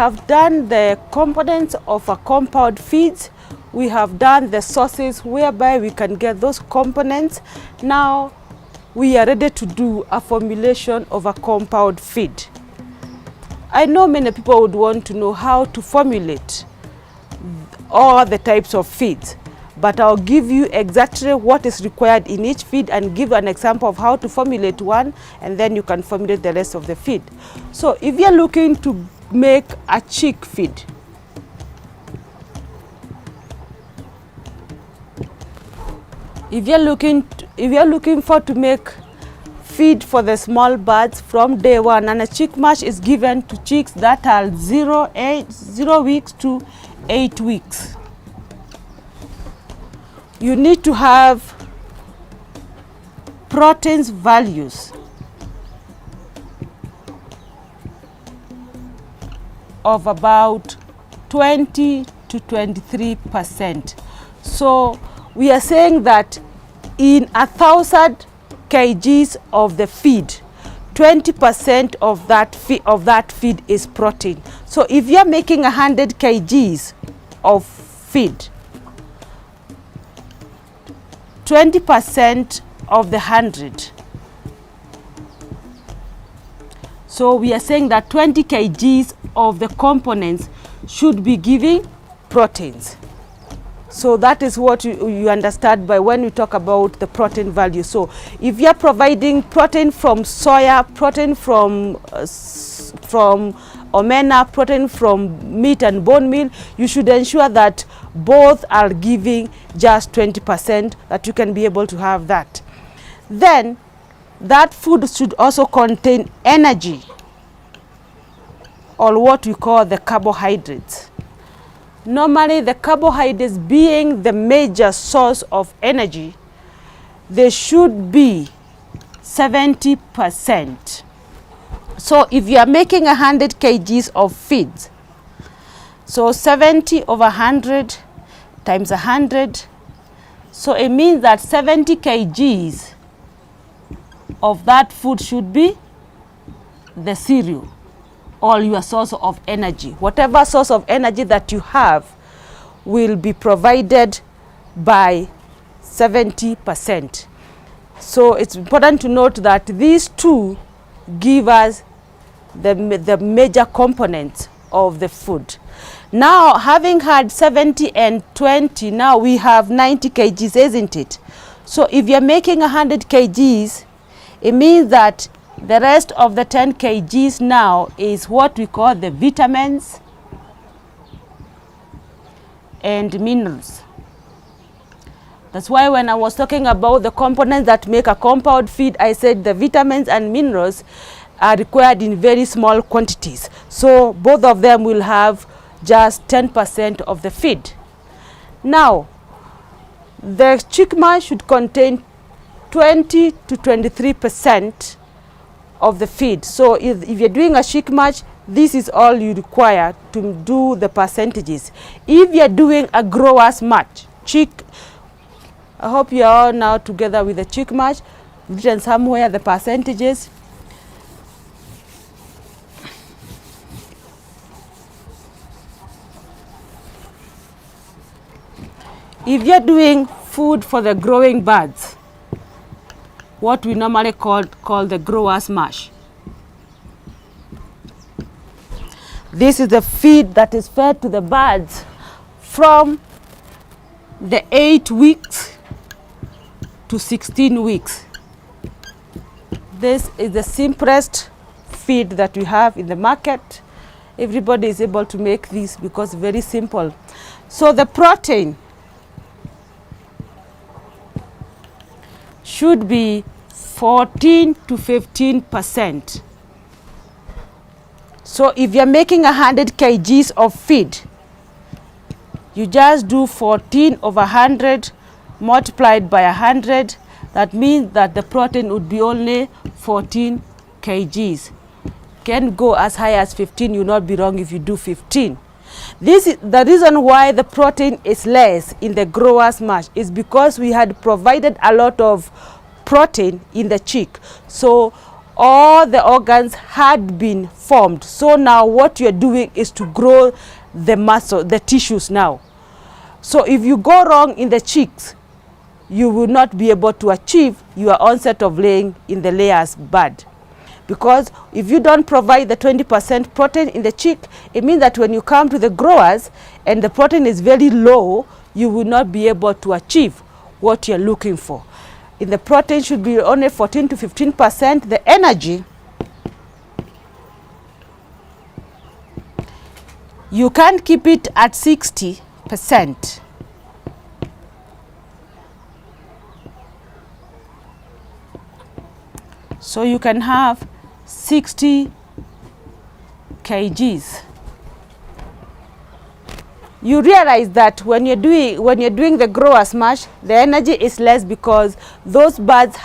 have done the components of a compound feeds. We have done the sources whereby we can get those components. Now we are ready to do a formulation of a compound feed. I know many people would want to know how to formulate all the types of feeds, but I'll give you exactly what is required in each feed and give an example of how to formulate one, and then you can formulate the rest of the feed. So if you're looking to make a chick feed, if you're looking to make feed for the small birds from day one, and a chick mash is given to chicks that are 0 weeks to 8 weeks. You need to have proteins values of about 20 to 23%. So we are saying that in 1,000 kgs of the feed, 20% of that feed is protein. So if you're making 100 kgs of feed, 20% of the 100. So we are saying that 20 kgs of the components should be giving proteins. So that is what you understand by when we talk about the protein value. So if you are providing protein from soya, protein from omena, protein from meat and bone meal, you should ensure that both are giving just 20%, that you can be able to have that. Then that food should also contain energy, or what we call the carbohydrates. Normally the carbohydrates being the major source of energy, they should be 70%. So if you are making 100 kgs of feeds, so 70 over 100 times 100, so it means that 70 kgs of that food should be the cereal, or your source of energy. Whatever source of energy that you have will be provided by 70%. So it's important to note that these two give us the major components of the food. Now, having had 70 and 20, now we have 90 kgs, isn't it? So if you're making 100 kgs, it means that the rest of the 10 kgs now is what we call the vitamins and minerals. That's why when I was talking about the components that make a compound feed, I said the vitamins and minerals are required in very small quantities. So both of them will have just 10% of the feed. Now, the chick mash should contain 20 to 23% of the feed. So if you're doing a chick mash, this is all you require to do the percentages. If you're doing a grower's mash, I hope you're all now together with the chick mash, written somewhere the percentages. If you're doing food for the growing birds, what we normally call the grower's mash, this is the feed that is fed to the birds from the 8 weeks to 16 weeks. This is the simplest feed that we have in the market. Everybody is able to make this because it's very simple. So the protein should be 14 to 15%. So if you're making 100 kgs of feed, you just do 14 over 100 multiplied by 100. That means that the protein would be only 14 kgs. Can go as high as 15. You'll not be wrong if you do 15. This is the reason why the protein is less in the grower's mash, is because we had provided a lot of protein in the chick. So all the organs had been formed. So now what you're doing is to grow the muscle, the tissues now. So if you go wrong in the cheeks, you will not be able to achieve your onset of laying in the layers bud. Because if you don't provide the 20% protein in the cheek, it means that when you come to the growers and the protein is very low, you will not be able to achieve what you're looking for. In the protein should be only 14 to 15%. The energy, you can't keep it at 60%. So you can have 60 kgs. You realize that when you're doing the grower smash, the energy is less because those buds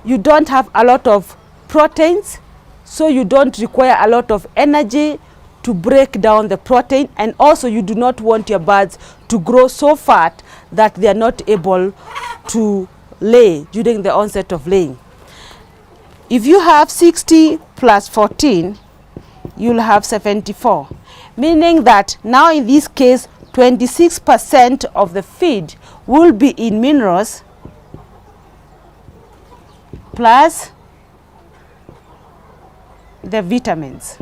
you don't have a lot of proteins, so you don't require a lot of energy to break down the protein, and also you do not want your buds to grow so fat that they are not able to lay during the onset of laying. If you have 60 plus 14, you'll have 74. Meaning that now in this case, 26% of the feed will be in minerals plus the vitamins.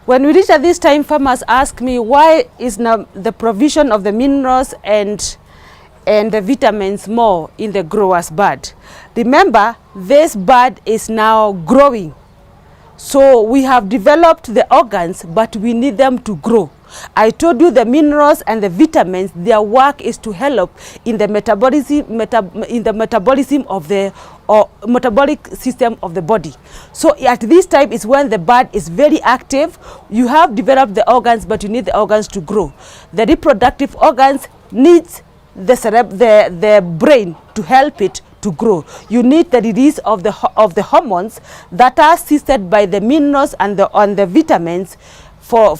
When we reach at this time, farmers ask me, why is now the provision of the minerals and the vitamins more in the grower's bud? Remember, this bud is now growing. So we have developed the organs, but we need them to grow. I told you the minerals and the vitamins, their work is to help in the metabolism of the metabolic system of the body. So at this time is when the bud is very active. You have developed the organs, but you need the organs to grow. The reproductive organs needs the brain to help it to grow. You need the release of the hormones that are assisted by the minerals and the vitamins for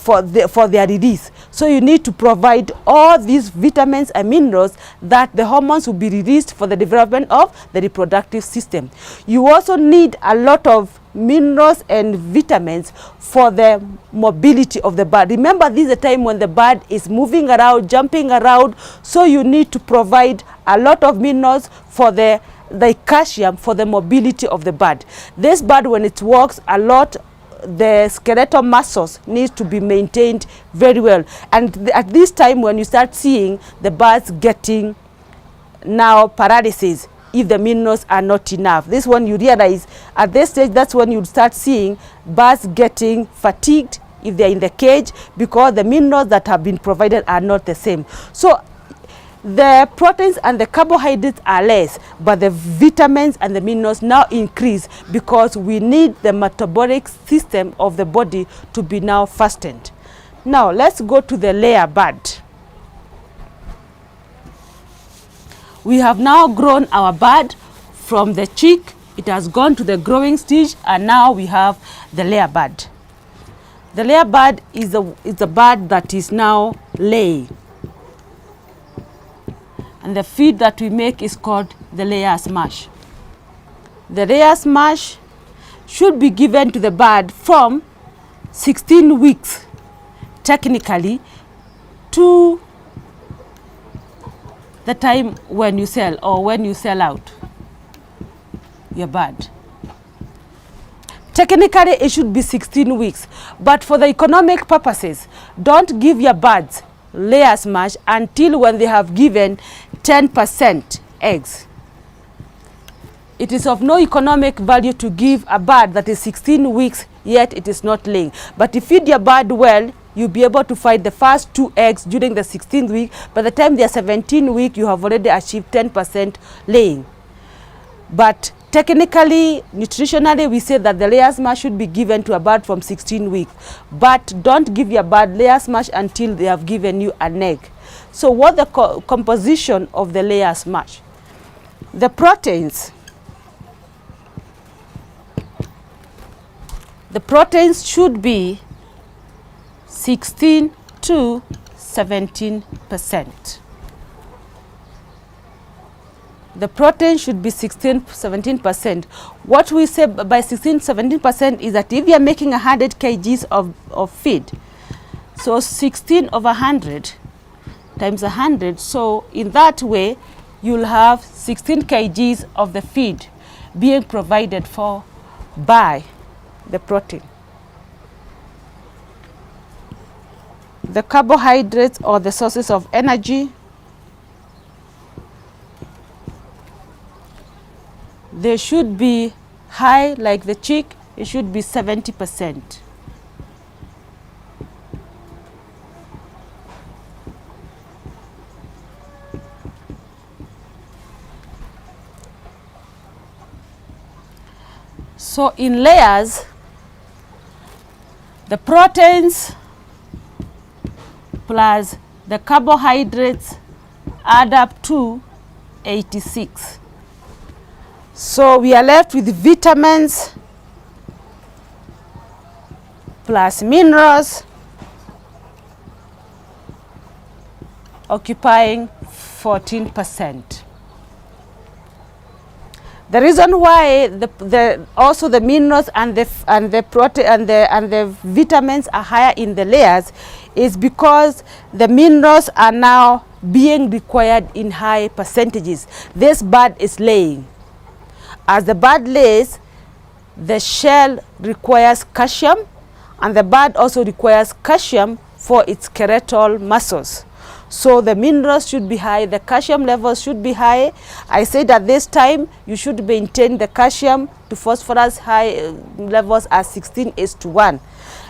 their release. So you need to provide all these vitamins and minerals that the hormones will be released for the development of the reproductive system. You also need a lot of minerals and vitamins for the mobility of the bud. Remember, this is a time when the bud is moving around, jumping around, so you need to provide a lot of minerals for the calcium for the mobility of the bud. This bud, when it walks a lot, the skeletal muscles need to be maintained very well. And at this time, when you start seeing the buds getting now paralysis, if the minerals are not enough, this one you realize at this stage, that's when you start seeing buds getting fatigued if they're in the cage, because the minerals that have been provided are not the same. So the proteins and the carbohydrates are less, but the vitamins and the minerals now increase because we need the metabolic system of the body to be now fastened. Now let's go to the layer bud. We have now grown our bud from the cheek. It has gone to the growing stage, and now we have the layer bud. The layer bud is a bud that is now laying. And the feed that we make is called the layer smash. The layer smash should be given to the bud from 16 weeks, technically, to the time when you sell or when you sell out your bud. Technically, it should be 16 weeks, but for the economic purposes, don't give your buds layer smash until when they have given 10% eggs. It is of no economic value to give a bud that is 16 weeks yet it is not laying. But if you feed your bud well, you'll be able to find the first 2 eggs during the 16th week. By the time they are 17 week, you have already achieved 10% laying. But technically, nutritionally, we say that the layer smash should be given to a bud from 16 weeks. But don't give your bud layer smash until they have given you an egg. So what the composition of the layer smash? The proteins. The proteins should be 16 to 17%. the protein should be 17%. What we say by 17% is that if you are making 100 kgs of feed, so 16 over 100 times 100, so in that way you'll have 16 kgs of the feed being provided for by the protein. The carbohydrates or the sources of energy, they should be high, like the chick, it should be 70%. So in layers, the proteins plus the carbohydrates add up to 86. So we are left with vitamins plus minerals occupying 14%. The reason why also the minerals and the protein and the vitamins are higher in the layers is because the minerals are now being required in high percentages. This bird is laying. As the bird lays, the shell requires calcium, and the bird also requires calcium for its skeletal muscles. So the minerals should be high, the calcium levels should be high. I said at this time you should maintain the calcium to phosphorus high levels as 16:1.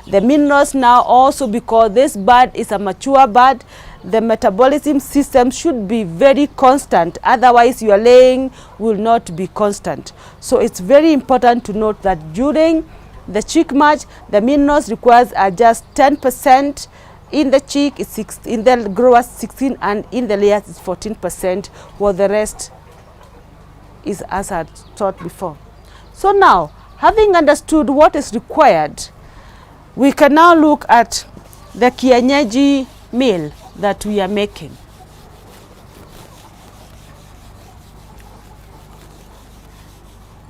The minerals now also, because this bird is a mature bird, the metabolism system should be very constant, otherwise your laying will not be constant. So it's very important to note that during the chick match, the minerals required are just 10%. In the chick, it's in the growers 16, and in the layers it's 14%, while the rest is as I taught before. So now, having understood what is required, we can now look at the kienyeji meal that we are making.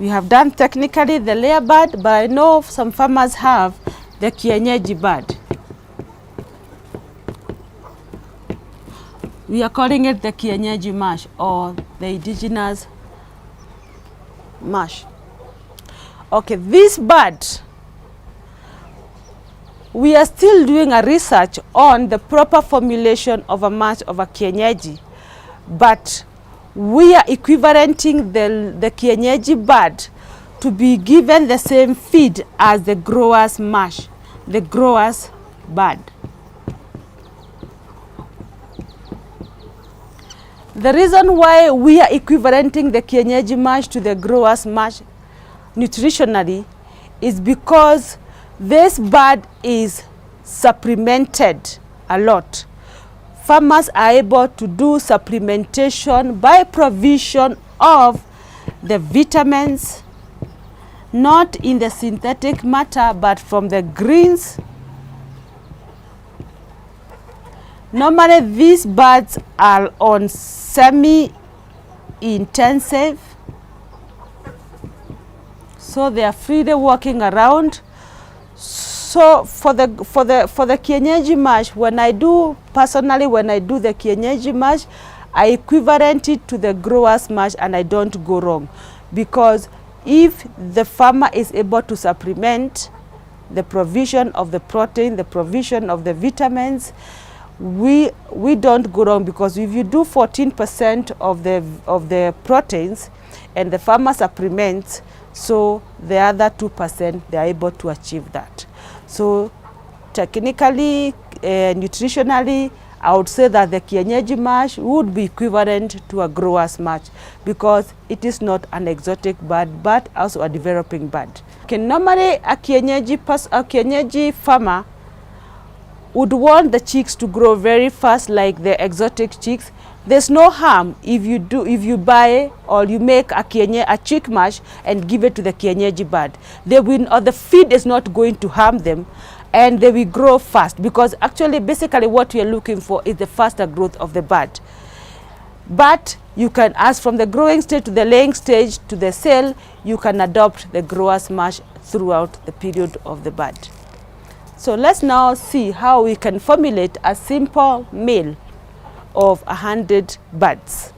We have done technically the layer bird, but I know some farmers have the kienyeji bird. We are calling it the kienyeji mash or the indigenous mash. Okay, this bird, we are still doing a research on the proper formulation of a mash of a kienyeji, but we are equivalenting the kienyeji bird to be given the same feed as the grower's mash, the grower's bird. The reason why we are equivalenting the kienyeji mash to the grower's mash nutritionally is because this bird is supplemented a lot. Farmers are able to do supplementation by provision of the vitamins, not in the synthetic matter, but from the greens. Normally, these birds are on semi-intensive, so they are freely walking around. So for the kienyeji mash, when I do the kienyeji mash, I equivalent it to the grower's mash, and I don't go wrong, because if the farmer is able to supplement the provision of the protein, the provision of the vitamins, we don't go wrong, because if you do 14% of the proteins and the farmer supplements, so the other 2% they are able to achieve that. So technically, nutritionally, I would say that the kienyeji mash would be equivalent to a grower's mash, because it is not an exotic bird but also a developing bird. Okay, normally a kienyeji farmer would want the chicks to grow very fast like the exotic chicks. There's no harm if you buy or you make a chick mash and give it to the kienyeji bird. The feed is not going to harm them, and they will grow fast, because actually basically what we are looking for is the faster growth of the bird. But you can, as from the growing stage to the laying stage to the sale, you can adopt the grower's mash throughout the period of the bud. So let's now see how we can formulate a simple meal of 100 buds.